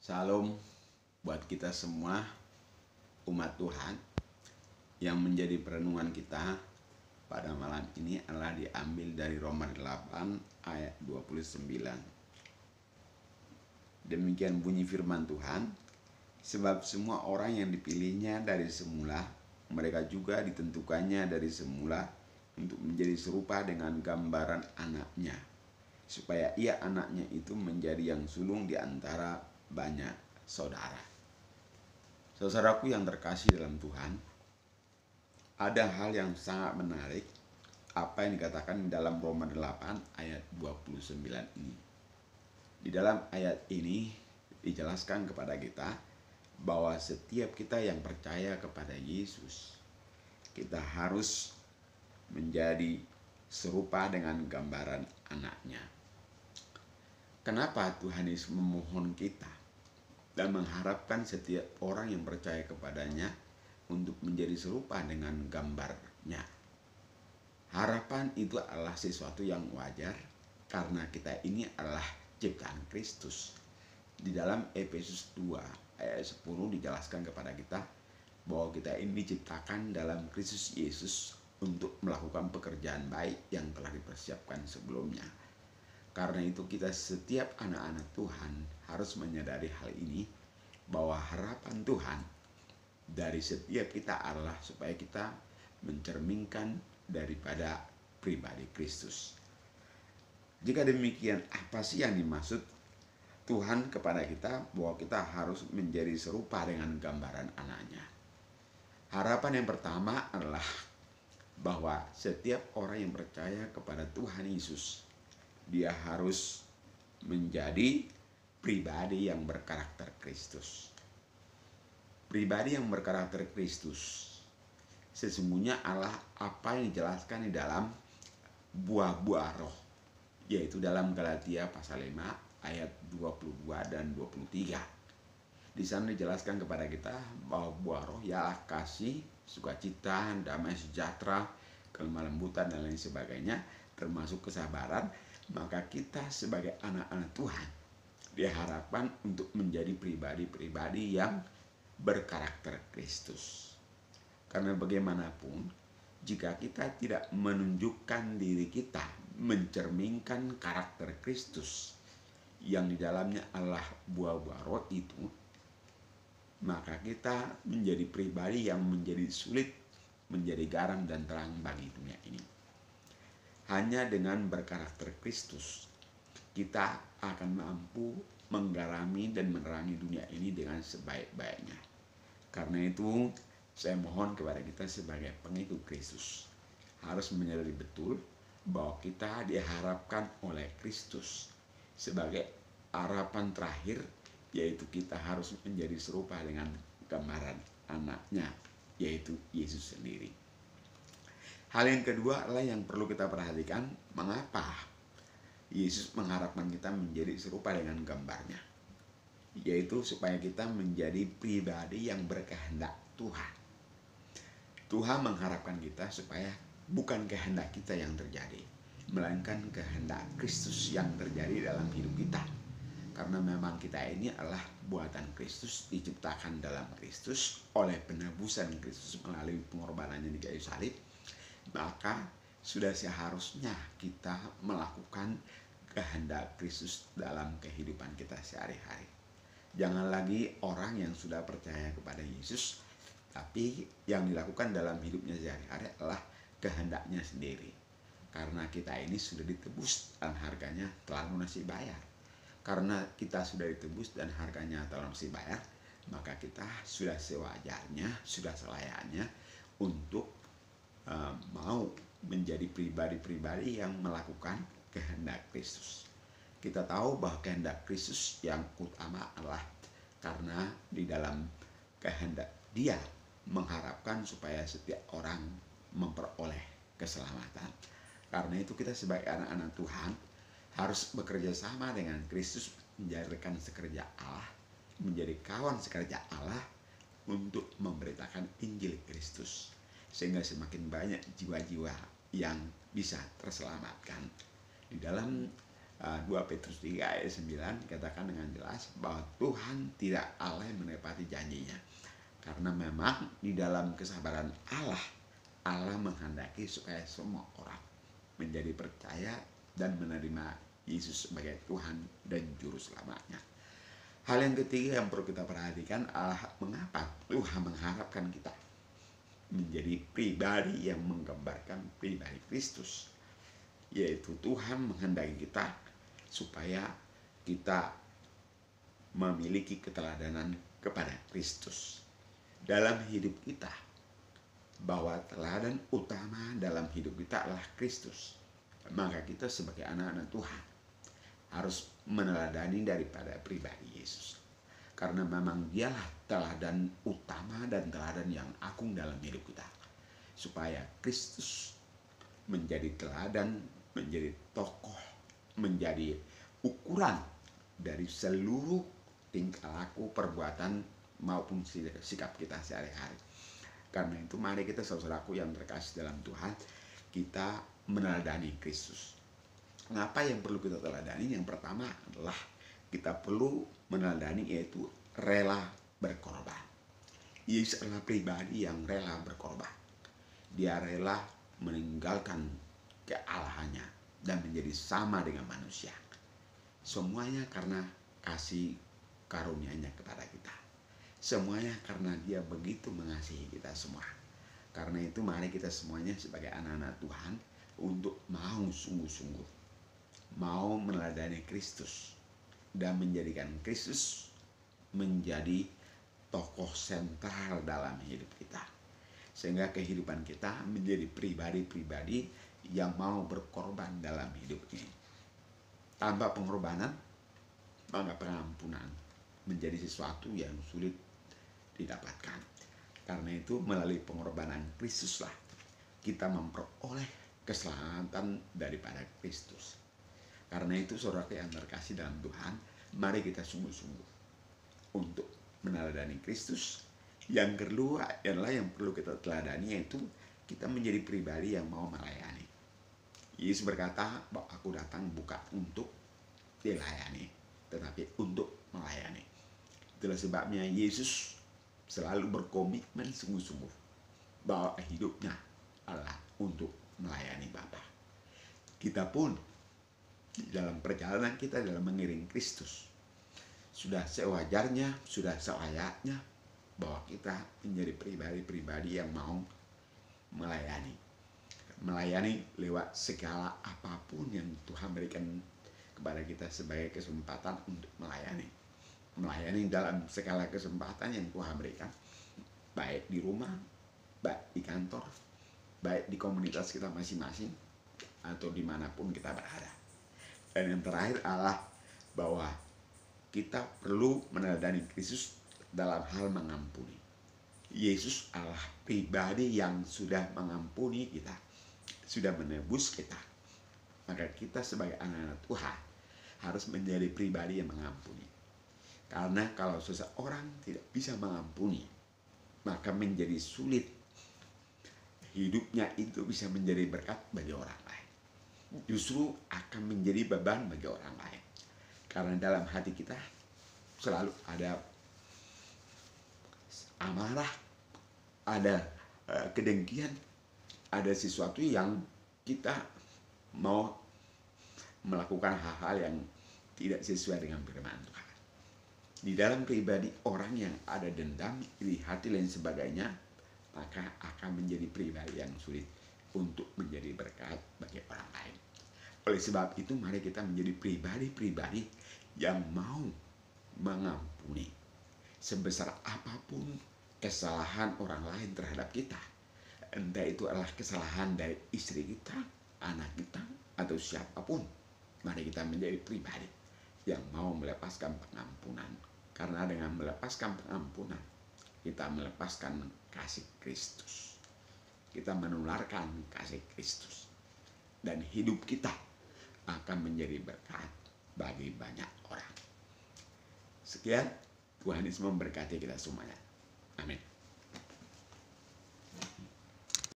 Salam buat kita semua umat Tuhan. Yang menjadi perenungan kita pada malam ini adalah diambil dari Roma 8 ayat 29. Demikian bunyi firman Tuhan, sebab semua orang yang dipilihnya dari semula, mereka juga ditentukannya dari semula untuk menjadi serupa dengan gambaran anaknya, supaya ia anaknya itu menjadi yang sulung di antara banyak saudara. Saudaraku yang terkasih dalam Tuhan, ada hal yang sangat menarik apa yang dikatakan dalam Roma 8 ayat 29 ini. Di dalam ayat ini dijelaskan kepada kita bahwa setiap kita yang percaya kepada Yesus, kita harus menjadi serupa dengan gambaran anaknya. Kenapa Tuhan Yesus memohon kita dan mengharapkan setiap orang yang percaya kepadanya untuk menjadi serupa dengan gambarnya? Harapan itu adalah sesuatu yang wajar karena kita ini adalah ciptaan Kristus. Di dalam Efesus 2 ayat 10 dijelaskan kepada kita bahwa kita ini diciptakan dalam Kristus Yesus untuk melakukan pekerjaan baik yang telah dipersiapkan sebelumnya. Karena itu kita setiap anak-anak Tuhan harus menyadari hal ini, bahwa harapan Tuhan dari setiap kita adalah supaya kita mencerminkan daripada pribadi Kristus. Jika demikian, apa sih yang dimaksud Tuhan kepada kita bahwa kita harus menjadi serupa dengan gambaran anaknya? Harapan yang pertama adalah bahwa setiap orang yang percaya kepada Tuhan Yesus, dia harus menjadi pribadi yang berkarakter Kristus. Pribadi yang berkarakter Kristus sesungguhnya adalah apa yang dijelaskan di dalam buah-buah roh, yaitu dalam Galatia pasal 5 ayat 22 dan 23. Di sana dijelaskan kepada kita bahwa buah roh ialah kasih, sukacita, damai sejahtera, kelemah lembutan dan lain sebagainya, termasuk kesabaran. Maka kita sebagai anak-anak Tuhan diharapkan untuk menjadi pribadi-pribadi yang berkarakter Kristus. Karena bagaimanapun, jika kita tidak menunjukkan diri kita mencerminkan karakter Kristus yang di dalamnya adalah buah-buah roh itu, maka kita menjadi pribadi yang menjadi sulit menjadi garam dan terang bagi dunia ini. Hanya dengan berkarakter Kristus, kita akan mampu menggarami dan menerangi dunia ini dengan sebaik-baiknya. Karena itu, saya mohon kepada kita sebagai pengikut Kristus harus menyadari betul bahwa kita diharapkan oleh Kristus sebagai harapan terakhir, yaitu kita harus menjadi serupa dengan gambaran anaknya, yaitu Yesus sendiri. Hal yang kedua adalah yang perlu kita perhatikan, mengapa Yesus mengharapkan kita menjadi serupa dengan gambarnya, yaitu supaya kita menjadi pribadi yang berkehendak Tuhan. Tuhan mengharapkan kita supaya bukan kehendak kita yang terjadi, melainkan kehendak Kristus yang terjadi dalam hidup kita. Karena memang kita ini adalah buatan Kristus, diciptakan dalam Kristus oleh penebusan Kristus melalui pengorbanannya di kayu salib. Maka sudah seharusnya kita melakukan kehendak Kristus dalam kehidupan kita sehari-hari. Jangan lagi orang yang sudah percaya kepada Yesus, tapi yang dilakukan dalam hidupnya sehari-hari adalah kehendaknya sendiri. Karena kita ini sudah ditebus dan harganya telah lunasi bayar. Karena kita sudah ditebus dan harganya telah lunasi bayar, maka kita sudah sewajarnya, sudah selayaknya untuk mau menjadi pribadi-pribadi yang melakukan kehendak Kristus. Kita tahu bahwa kehendak Kristus yang utama adalah karena di dalam kehendak Dia mengharapkan supaya setiap orang memperoleh keselamatan. Karena itu kita sebagai anak-anak Tuhan harus bekerja sama dengan Kristus, menjadikan sekerja Allah, menjadi kawan sekerja Allah untuk memberitakan Injil Kristus, sehingga semakin banyak jiwa-jiwa yang bisa terselamatkan. Di dalam 2 Petrus 3 ayat 9 katakan dengan jelas bahwa Tuhan tidak alay menepati janjinya. Karena memang di dalam kesabaran Allah menghendaki supaya semua orang menjadi percaya dan menerima Yesus sebagai Tuhan dan Juru Selamatnya. Hal yang ketiga yang perlu kita perhatikan adalah mengapa Tuhan mengharapkan kita menjadi pribadi yang menggambarkan pribadi Kristus. Yaitu Tuhan menghendaki kita supaya kita memiliki keteladanan kepada Kristus dalam hidup kita, bahwa teladan utama dalam hidup kita adalah Kristus. Maka kita sebagai anak-anak Tuhan harus meneladani daripada pribadi Yesus, karena memang dialah teladan utama dan teladan yang agung dalam hidup kita, supaya Kristus menjadi teladan, menjadi tokoh, menjadi ukuran dari seluruh tingkah laku, perbuatan maupun sikap kita sehari-hari. Karena itu mari kita saudaraku yang terkasih dalam Tuhan, kita meneladani Kristus. Apa yang perlu kita teladani? Yang pertama adalah kita perlu meneladani yaitu rela berkorban. Yesus adalah pribadi yang rela berkorban. Dia rela meninggalkan kealahannya dan menjadi sama dengan manusia. Semuanya karena kasih karunia-Nya kepada kita. Semuanya karena Dia begitu mengasihi kita semua. Karena itu mari kita semuanya sebagai anak-anak Tuhan untuk mau sungguh-sungguh mau meneladani Kristus dan menjadikan Kristus menjadi tokoh sentral dalam hidup kita, sehingga kehidupan kita menjadi pribadi-pribadi yang mau berkorban dalam hidup ini. Tanpa pengorbanan, maka pengampunan menjadi sesuatu yang sulit didapatkan. Karena itu melalui pengorbanan Kristuslah kita memperoleh keselamatan daripada Kristus. Karena itu saudara yang terkasih dalam Tuhan, mari kita sungguh-sungguh untuk meneladani Kristus. Yang kedua adalah yang perlu kita teladani, yaitu kita menjadi pribadi yang mau melayani. Yesus berkata bahwa aku datang bukan untuk dilayani, tetapi untuk melayani. Itulah sebabnya Yesus selalu berkomitmen sungguh-sungguh bahwa hidupnya adalah untuk melayani Bapa. Kita pun dalam perjalanan kita dalam mengiring Kristus sudah sewajarnya, sudah selayaknya bahwa kita menjadi pribadi-pribadi yang mau melayani. Melayani lewat segala apapun yang Tuhan berikan kepada kita sebagai kesempatan untuk melayani. Melayani dalam segala kesempatan yang Tuhan berikan, baik di rumah, baik di kantor, baik di komunitas kita masing-masing, atau dimanapun kita berada. Dan yang terakhir adalah bahwa kita perlu meneladani Kristus dalam hal mengampuni. Yesus adalah pribadi yang sudah mengampuni kita, sudah menebus kita. Maka kita sebagai anak-anak Tuhan harus menjadi pribadi yang mengampuni. Karena kalau seseorang tidak bisa mengampuni, maka menjadi sulit hidupnya itu bisa menjadi berkat bagi orang lain. Justru akan menjadi beban bagi orang lain. Karena dalam hati kita selalu ada amarah, ada kedengkian, ada sesuatu yang kita mau melakukan hal-hal yang tidak sesuai dengan firman Tuhan. Di dalam pribadi orang yang ada dendam, iri hati dan sebagainya, maka akan menjadi pribadi yang sulit untuk menjadi berkat bagi orang lain. Oleh sebab itu mari kita menjadi pribadi-pribadi yang mau mengampuni sebesar apapun kesalahan orang lain terhadap kita. Entah itu adalah kesalahan dari istri kita, anak kita, atau siapapun. Mari kita menjadi pribadi yang mau melepaskan pengampunan. Karena dengan melepaskan pengampunan, kita melepaskan kasih Kristus. Kita menularkan kasih Kristus. Dan hidup kita akan menjadi berkat bagi banyak orang. Sekian, Tuhan Yesus memberkati kita semuanya. Amin.